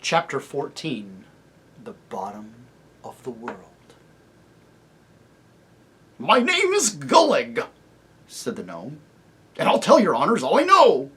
Chapter 14, The Bottom of the World. "My name is Gullig," said the gnome, "and I'll tell your honors all I know.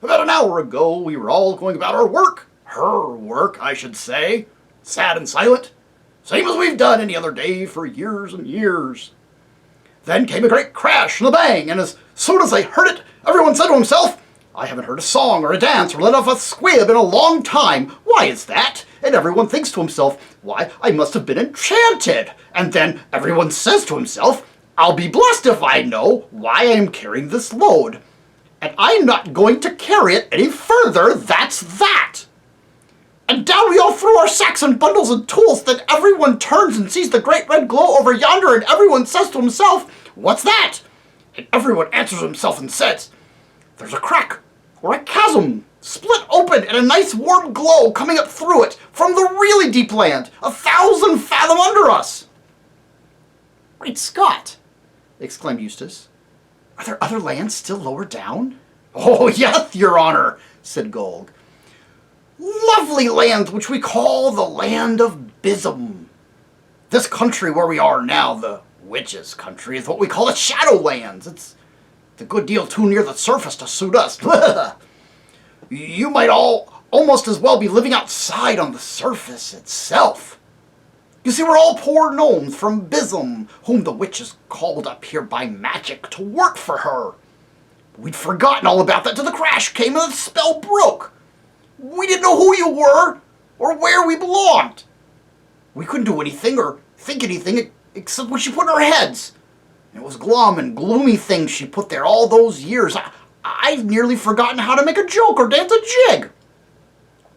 About an hour ago we were all going about our work, her work, I should say, sad and silent, same as we've done any other day for years and years. Then came a great crash and a bang, and as soon as they heard it, everyone said to himself, 'I haven't heard a song or a dance or let off a squib in a long time. Why is that?' And everyone thinks to himself, 'Why, I must have been enchanted.' And then everyone says to himself, 'I'll be blessed if I know why I am carrying this load. And I'm not going to carry it any further, that's that.' And down we all throw our sacks and bundles and tools. Then everyone turns and sees the great red glow over yonder, and everyone says to himself, 'What's that?' And everyone answers himself and says, 'There's a crack, or a chasm, split open, and a nice warm glow coming up through it from the really deep land, 1,000 fathom under us.'" "Great Scott!" exclaimed Eustace. "Are there other lands still lower down?" "Oh, yes, your honor," said Gulg. "Lovely land which we call the land of Bism. This country where we are now, the witches' country, is what we call the Shadowlands. It's a good deal too near the surface to suit us. You might almost as well be living outside on the surface itself. You see, we're all poor gnomes from Bism, whom the witches called up here by magic to work for her. We'd forgotten all about that till the crash came and the spell broke. We didn't know who you were or where we belonged. We couldn't do anything or think anything except what she put in our heads. And it was glum and gloomy things she put there all those years. I've nearly forgotten how to make a joke or dance a jig.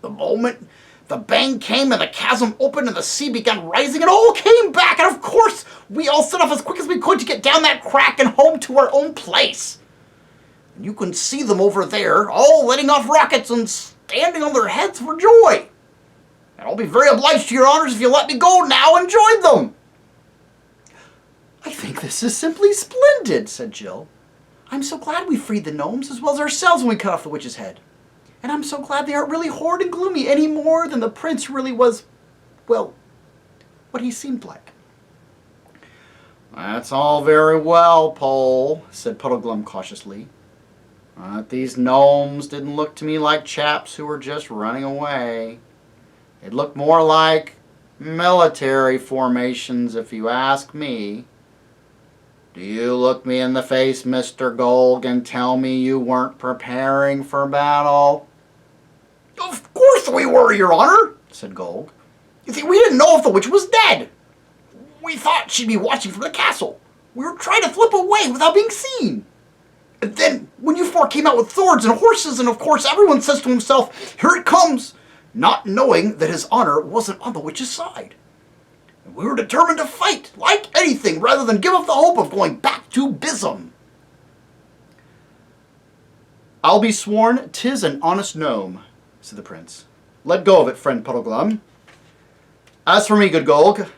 The moment the bang came and the chasm opened and the sea began rising, it all came back. And of course, we all set off as quick as we could to get down that crack and home to our own place. And you can see them over there, all letting off rockets and standing on their heads for joy. And I'll be very obliged to your honors if you let me go now and join them." "I think this is simply splendid," said Jill. "I'm so glad we freed the gnomes as well as ourselves when we cut off the witch's head. And I'm so glad they aren't really horrid and gloomy any more than the prince really was, well, what he seemed like." "That's all very well, Pole," said Puddleglum cautiously. "But these gnomes didn't look to me like chaps who were just running away. It looked more like military formations, if you ask me. Do you look me in the face, Mr. Gulg, and tell me you weren't preparing for battle?" "Of course we were, your honor," said Gulg. "You see, we didn't know if the witch was dead. We thought she'd be watching from the castle. We were trying to slip away without being seen. And then, when you four came out with swords and horses, and of course everyone says to himself, 'Here it comes,' not knowing that his honor wasn't on the witch's side. And we were determined to fight, like anything, rather than give up the hope of going back to Bism." "I'll be sworn 'tis an honest gnome," said the prince. "Let go of it, friend Puddleglum. As for me, good Gulg,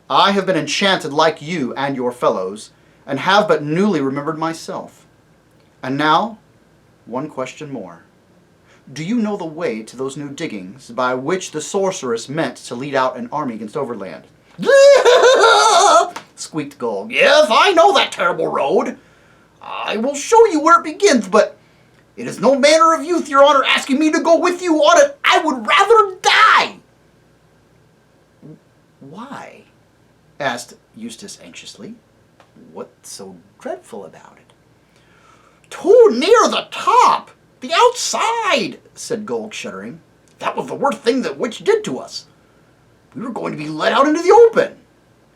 I have been enchanted like you and your fellows, and have but newly remembered myself. And now, one question more. Do you know the way to those new diggings by which the sorceress meant to lead out an army against Overland?" squeaked Gulg. "Yes, I know that terrible road. I will show you where it begins, but it is no manner of youth, your honor, asking me to go with you on it. I would rather die." "Why?" asked Eustace anxiously. "What's so dreadful about it?" "Too near the top, the outside," said Gulg, shuddering. "That was the worst thing that witch did to us. We were going to be let out into the open,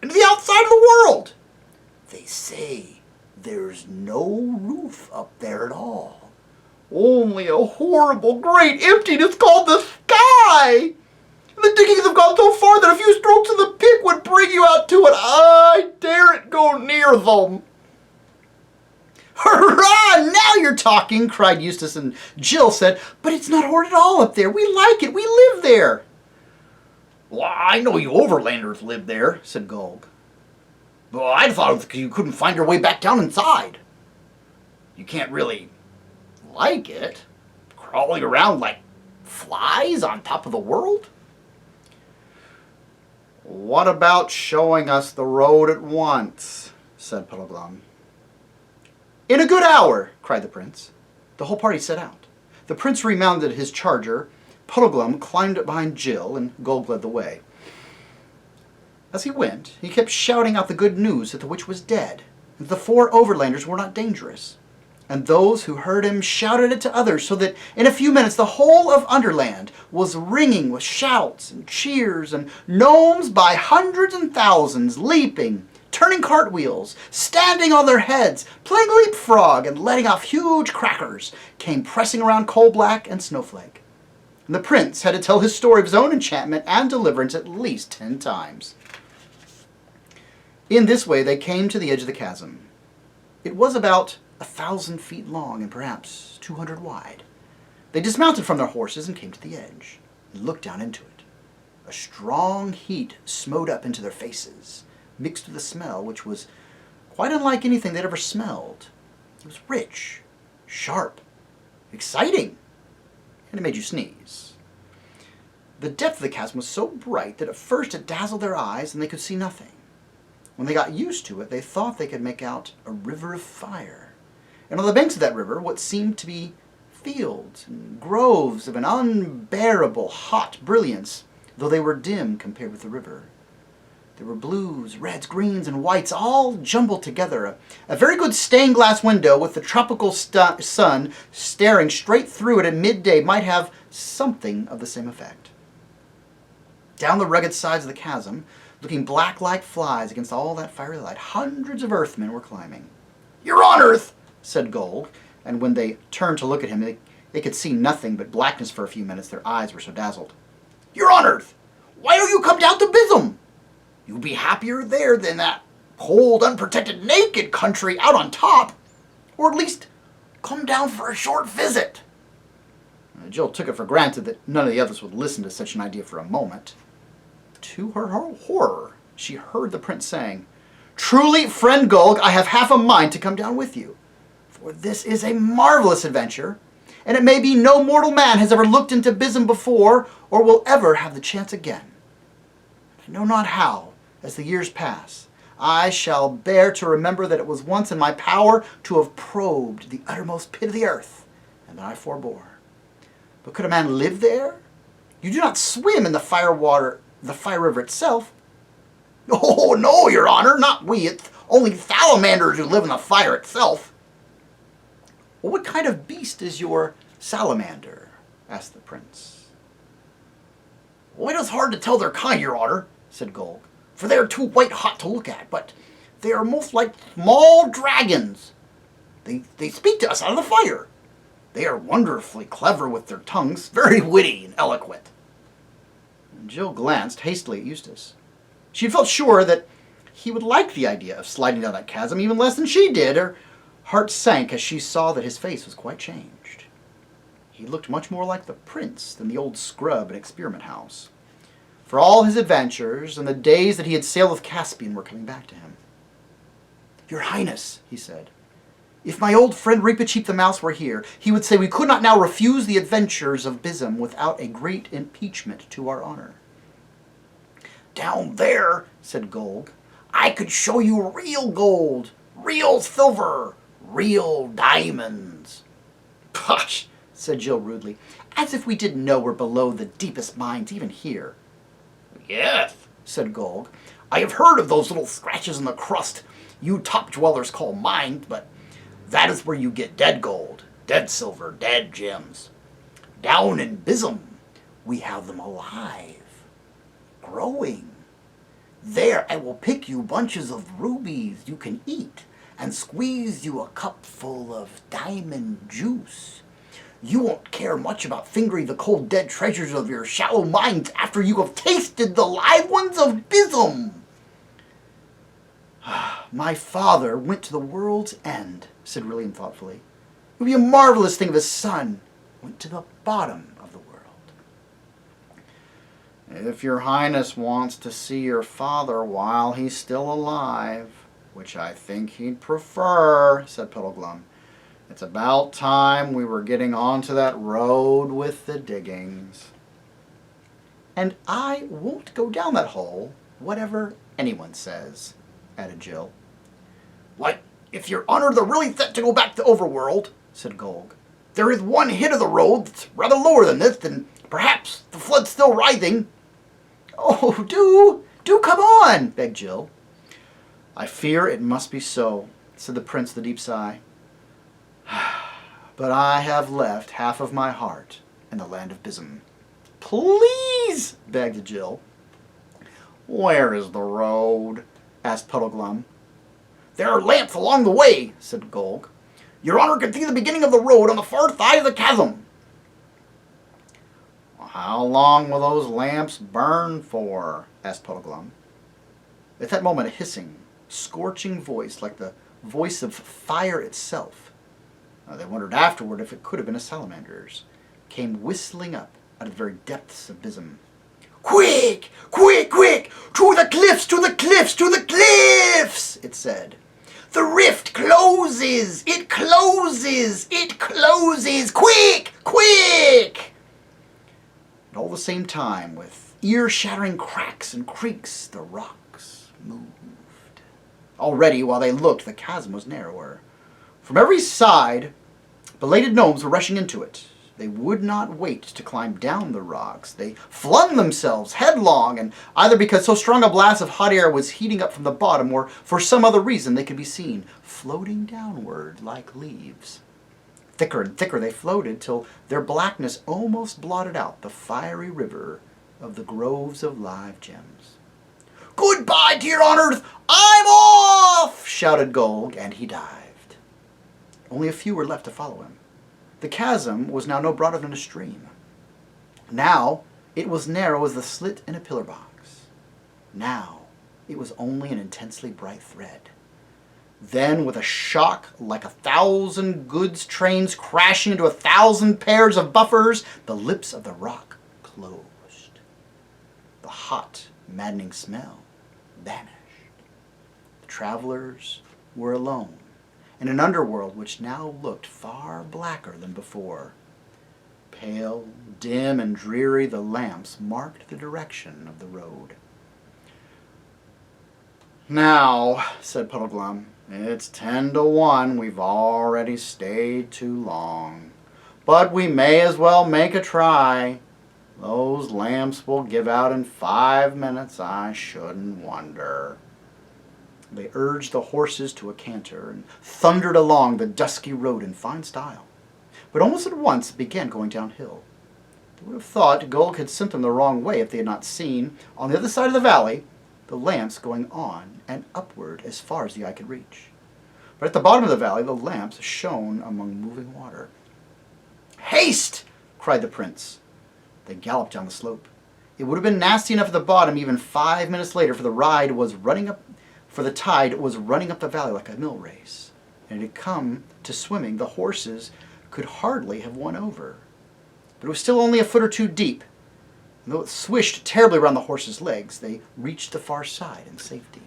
into the outside of the world. They say there's no roof up there at all. Only a horrible great emptiness called the sky. The diggings have gone so far that a few strokes of the pick would bring you out to it. I daren't go near them." "Hurrah! Now you're talking!" cried Eustace, and Jill said, "But it's not horrid at all up there. We like it. We live there." "Well, I know you overlanders live there," said Gulg. "But I thought you couldn't find your way back down inside. You can't really like it, crawling around like Flies on top of the world? What about showing us the road at once? Said Puddleglum. In a good hour, cried the prince. The whole party set out. The prince remounted his charger, Puddleglum climbed up behind Jill, and Gulg led the way. As he went, he kept shouting out the good news that the witch was dead, and that the 4 overlanders were not dangerous. And those who heard him shouted it to others, so that in a few minutes the whole of Underland was ringing with shouts and cheers, and gnomes by hundreds and thousands leaping, turning cartwheels, standing on their heads, playing leapfrog, and letting off huge crackers, came pressing around Coal-Black and Snowflake. And the prince had to tell his story of his own enchantment and deliverance at least 10 times. In this way they came to the edge of the chasm. It was about 1,000 feet long and perhaps 200 wide. They dismounted from their horses and came to the edge, and looked down into it. A strong heat smote up into their faces, mixed with a smell which was quite unlike anything they'd ever smelled. It was rich, sharp, exciting, and it made you sneeze. The depth of the chasm was so bright that at first it dazzled their eyes and they could see nothing. When they got used to it, they thought they could make out a river of fire. And on the banks of that river, what seemed to be fields and groves of an unbearable hot brilliance, though they were dim compared with the river. There were blues, reds, greens, and whites all jumbled together. A very good stained glass window with the tropical sun staring straight through it at midday might have something of the same effect. Down the rugged sides of the chasm, looking black like flies against all that fiery light, hundreds of earthmen were climbing. "You're on Earth," said Gulg, and when they turned to look at him, they could see nothing but blackness for a few minutes. Their eyes were so dazzled. "You're on Earth. Why don't you come down to Bism? You'll be happier there than that cold, unprotected, naked country out on top. Or at least come down for a short visit." Jill took it for granted that none of the others would listen to such an idea for a moment. To her horror, she heard the prince saying, "Truly, friend Gulg, I have half a mind to come down with you. For this is a marvelous adventure, and it may be no mortal man has ever looked into Bism before, or will ever have the chance again. I know not how, as the years pass, I shall bear to remember that it was once in my power to have probed the uttermost pit of the earth, and that I forbore. But could a man live there? You do not swim in the fire river itself." "Oh, no, your honor, not we. It's only salamanders who live in the fire itself." "Well, what kind of beast is your salamander?" asked the prince. "Well, it is hard to tell their kind, your honor," said Gulg, "for they are too white hot to look at, but they are most like small dragons. They speak to us out of the fire. They are wonderfully clever with their tongues, very witty and eloquent." Jill glanced hastily at Eustace. She felt sure that he would like the idea of sliding down that chasm even less than she did. Her heart sank as she saw that his face was quite changed. He looked much more like the prince than the old scrub in Experiment House. For all his adventures and the days that he had sailed with Caspian were coming back to him. "Your Highness," he said, "if my old friend Reepicheep the Mouse were here, he would say we could not now refuse the adventures of Bism without a great impeachment to our honor." "Down there," said Gulg, "I could show you real gold, real silver, real diamonds." "Posh," said Jill rudely, "as if we didn't know we're below the deepest mines even here." "Yes," said Gulg, "I have heard of those little scratches in the crust you top dwellers call mines, but that is where you get dead gold, dead silver, dead gems. Down in Bism, we have them alive, growing. There I will pick you bunches of rubies you can eat and squeeze you a cupful of diamond juice. You won't care much about fingering the cold dead treasures of your shallow mines after you have tasted the live ones of Bism." "My father went to the world's end," said William thoughtfully. "It would be a marvelous thing if his son went to the bottom of the world." "If your Highness wants to see your father while he's still alive, which I think he'd prefer," said Puddleglum, It's about time we were getting onto that road with the diggings. And I won't go down that hole, whatever anyone says, added Jill. Why, if your honor they're really set to go back to the overworld, said Golg, there is one hit of the road that's rather lower than this, and perhaps the flood's still writhing. Oh, do come on, begged Jill. I fear it must be so, said the prince with a deep sigh. But I have left half of my heart in the land of Bism. Please, begged Jill. Where is the road? Asked Puddleglum. There are lamps along the way, said Golg. Your honor can see the beginning of the road on the far side of the chasm. How long will those lamps burn for? Asked Puddleglum. At that moment, a hissing, scorching voice, like the voice of fire itself, they wondered afterward if it could have been a salamander's, came whistling up out of the very depths of Bism. Quick! Quick! Quick! To the cliffs! To the cliffs! To the cliffs! It said. The rift closes! It closes! It closes! Quick! Quick! At all the same time, with ear-shattering cracks and creaks, the rocks moved. Already, while they looked, the chasm was narrower. From every side, belated gnomes were rushing into it. They would not wait to climb down the rocks. They flung themselves headlong, and either because so strong a blast of hot air was heating up from the bottom, or for some other reason, they could be seen floating downward like leaves. Thicker and thicker they floated, till their blackness almost blotted out the fiery river of the groves of live gems. Goodbye, dear honors! I'm off! Shouted Golg, and he dived. Only a few were left to follow him. The chasm was now no broader than a stream. Now it was narrow as the slit in a pillar box. Now it was only an intensely bright thread. Then, with a shock like 1,000 goods trains crashing into 1,000 pairs of buffers, the lips of the rock closed. The hot, maddening smell vanished. The travelers were alone in an underworld which now looked far blacker than before. Pale, dim, and dreary, the lamps marked the direction of the road. Now, said Puddleglum, it's 10 to 1. We've already stayed too long. But we may as well make a try. Those lamps will give out in 5 minutes, I shouldn't wonder. They urged the horses to a canter and thundered along the dusky road in fine style, but almost at once began going downhill. They would have thought Golg had sent them the wrong way if they had not seen, on the other side of the valley, the lamps going on and upward as far as the eye could reach. But at the bottom of the valley, the lamps shone among moving water. Haste! Cried the prince. They galloped down the slope. It would have been nasty enough at the bottom even 5 minutes later, for the tide was running up the valley like a mill race, and it had come to swimming. The horses could hardly have won over. But it was still only a foot or two deep, and though it swished terribly around the horses' legs, they reached the far side in safety.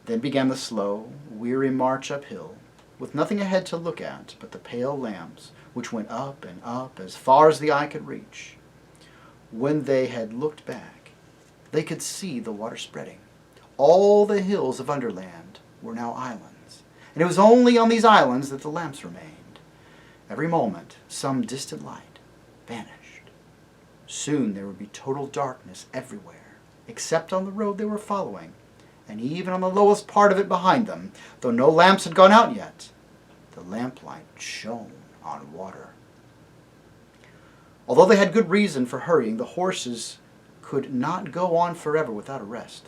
Then began the slow, weary march uphill, with nothing ahead to look at but the pale lamps, which went up and up as far as the eye could reach. When they had looked back, they could see the water spreading. All the hills of Underland were now islands, and it was only on these islands that the lamps remained. Every moment, some distant light vanished. Soon there would be total darkness everywhere, except on the road they were following, and even on the lowest part of it behind them, though no lamps had gone out yet, the lamplight shone on water. Although they had good reason for hurrying, the horses could not go on forever without a rest.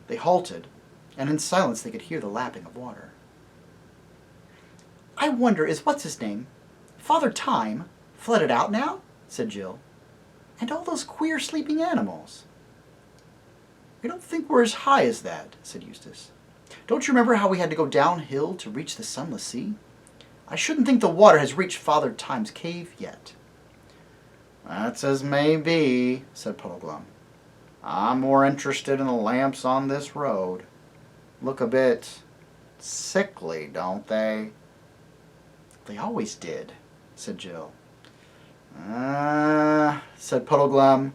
They halted, and in silence they could hear the lapping of water. I wonder, is what's-his-name, Father Time, flooded out now? Said Jill. And all those queer sleeping animals. I don't think we're as high as that, said Eustace. Don't you remember how we had to go downhill to reach the sunless sea? I shouldn't think the water has reached Father Time's cave yet. That's as may be, said Puddleglum. I'm more interested in the lamps on this road. Look a bit sickly, don't they? They always did, said Jill. Said Puddleglum,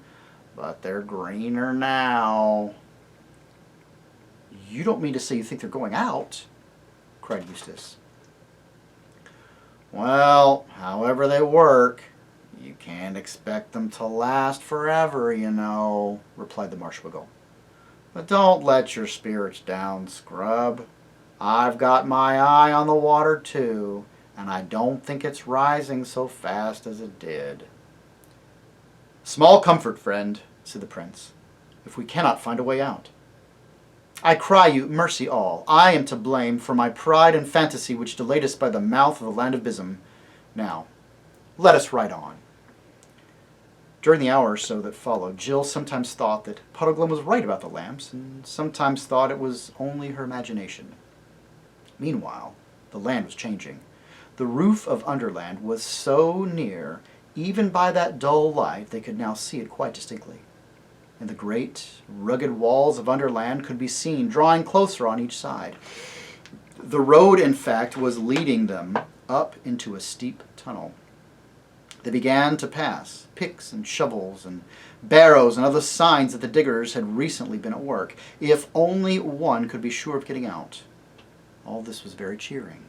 but they're greener now. You don't mean to say you think they're going out? Cried Eustace. Well, however they work, you can't expect them to last forever, you know, replied the Marshwiggle. But don't let your spirits down, Scrub. I've got my eye on the water too, and I don't think it's rising so fast as it did. Small comfort, friend, said the prince, if we cannot find a way out. I cry you, mercy all. I am to blame for my pride and fantasy which delayed us by the mouth of the land of Bism. Now, let us ride on. During the hour or so that followed, Jill sometimes thought that Puddleglum was right about the lamps, and sometimes thought it was only her imagination. Meanwhile, the land was changing. The roof of Underland was so near, even by that dull light they could now see it quite distinctly. And the great, rugged walls of Underland could be seen, drawing closer on each side. The road, in fact, was leading them up into a steep tunnel. They began to pass picks and shovels and barrows and other signs that the diggers had recently been at work. If only one could be sure of getting out. All this was very cheering.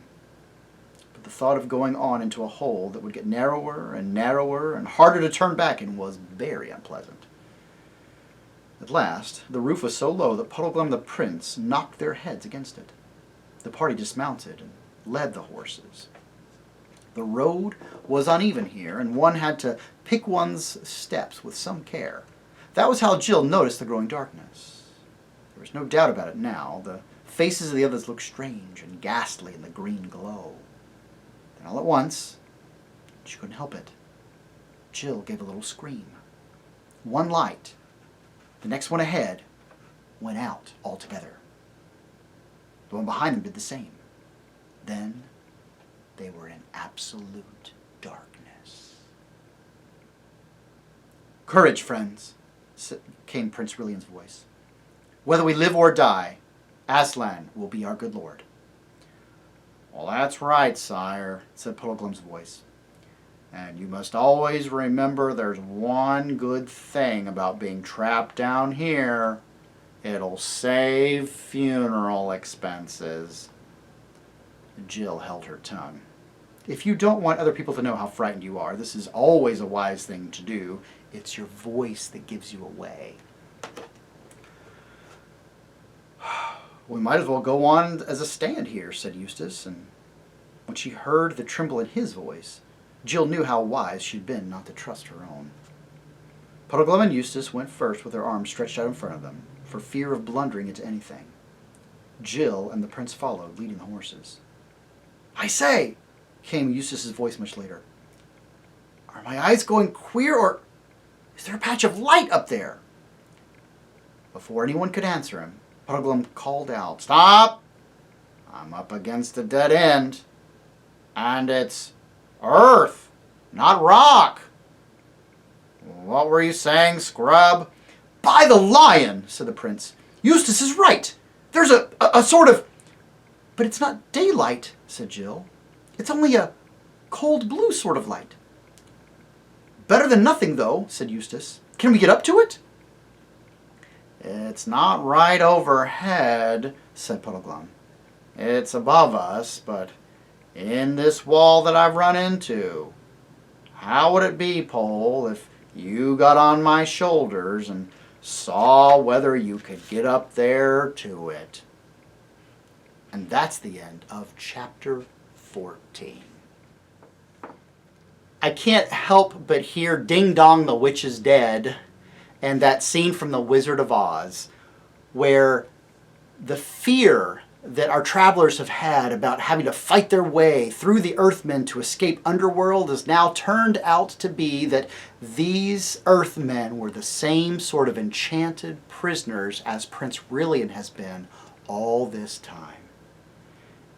But the thought of going on into a hole that would get narrower and harder to turn back in was very unpleasant. At last, the roof was so low that Puddleglum the Prince knocked their heads against it. The party dismounted and led the horses. The road was uneven here, and one had to pick one's steps with some care. That was how Jill noticed the growing darkness. There was no doubt about it now. The faces of the others looked strange and ghastly in the green glow. Then all at once, she couldn't help it. Jill gave a little scream. One light, the next one ahead, went out altogether. The one behind them did the same. Then they were in absolute darkness. Courage, friends, came Prince Rillian's voice. Whether we live or die, Aslan will be our good lord. Well, that's right, sire, said Puddleglum's voice. And you must always remember there's one good thing about being trapped down here. It'll save funeral expenses. Jill held her tongue. If you don't want other people to know how frightened you are, this is always a wise thing to do. It's your voice that gives you away. We might as well go on as a stand here, said Eustace, and when she heard the tremble in his voice, Jill knew how wise she'd been not to trust her own. Puddleglum and Eustace went first with their arms stretched out in front of them, for fear of blundering into anything. Jill and the prince followed, leading the horses. I say, came Eustace's voice much later. Are my eyes going queer, or is there a patch of light up there? Before anyone could answer him, Puddleglum called out, Stop! I'm up against a dead end. And it's earth, not rock. What were you saying, Scrub? By the lion, said the prince. Eustace is right. There's a sort of... But it's not daylight, said Jill. It's only a cold blue sort of light. Better than nothing, though, said Eustace. Can we get up to it? It's not right overhead, said Puddleglum. It's above us, but in this wall that I've run into. How would it be, Pole, if you got on my shoulders and saw whether you could get up there to it? And that's the end of chapter 14. I can't help but hear Ding Dong, the Witch is Dead, and that scene from The Wizard of Oz, where the fear that our travelers have had about having to fight their way through the Earthmen to escape Underworld is now turned out to be that these Earthmen were the same sort of enchanted prisoners as Prince Rillian has been all this time.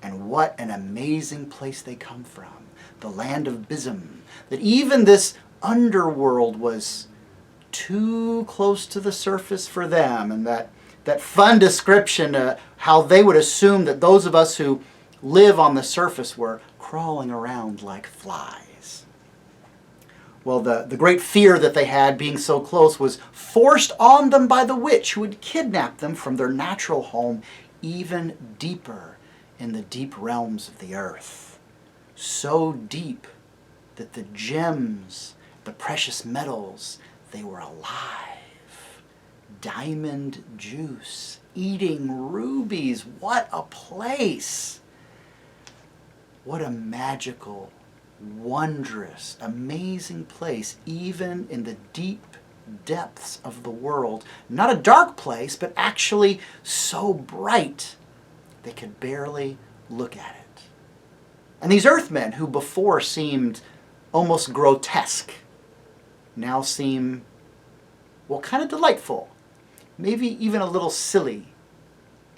And what an amazing place they come from, the land of Bism, that even this Underworld was too close to the surface for them, and that fun description, how they would assume that those of us who live on the surface were crawling around like flies. Well, the great fear that they had being so close was forced on them by the witch who had kidnapped them from their natural home even deeper in the deep realms of the earth. So deep that the gems, the precious metals, they were alive. Diamond juice, eating rubies. What a place! What a magical, wondrous, amazing place, even in the deep depths of the world. Not a dark place, but actually so bright they could barely look at it. And these earthmen, who before seemed almost grotesque, now seem, well, kind of delightful, maybe even a little silly,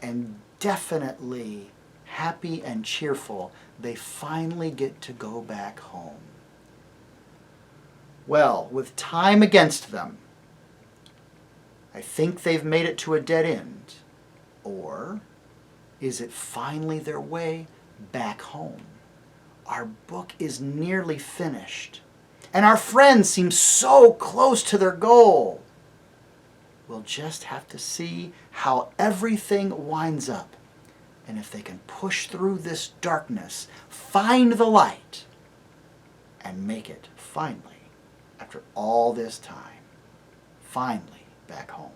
and definitely happy and cheerful. They finally get to go back home. Well, with time against them, I think they've made it to a dead end. Or is it finally their way back home? Our book is nearly finished, and our friends seem so close to their goal. We'll just have to see how everything winds up, and if they can push through this darkness, find the light, and make it finally, after all this time, finally back home.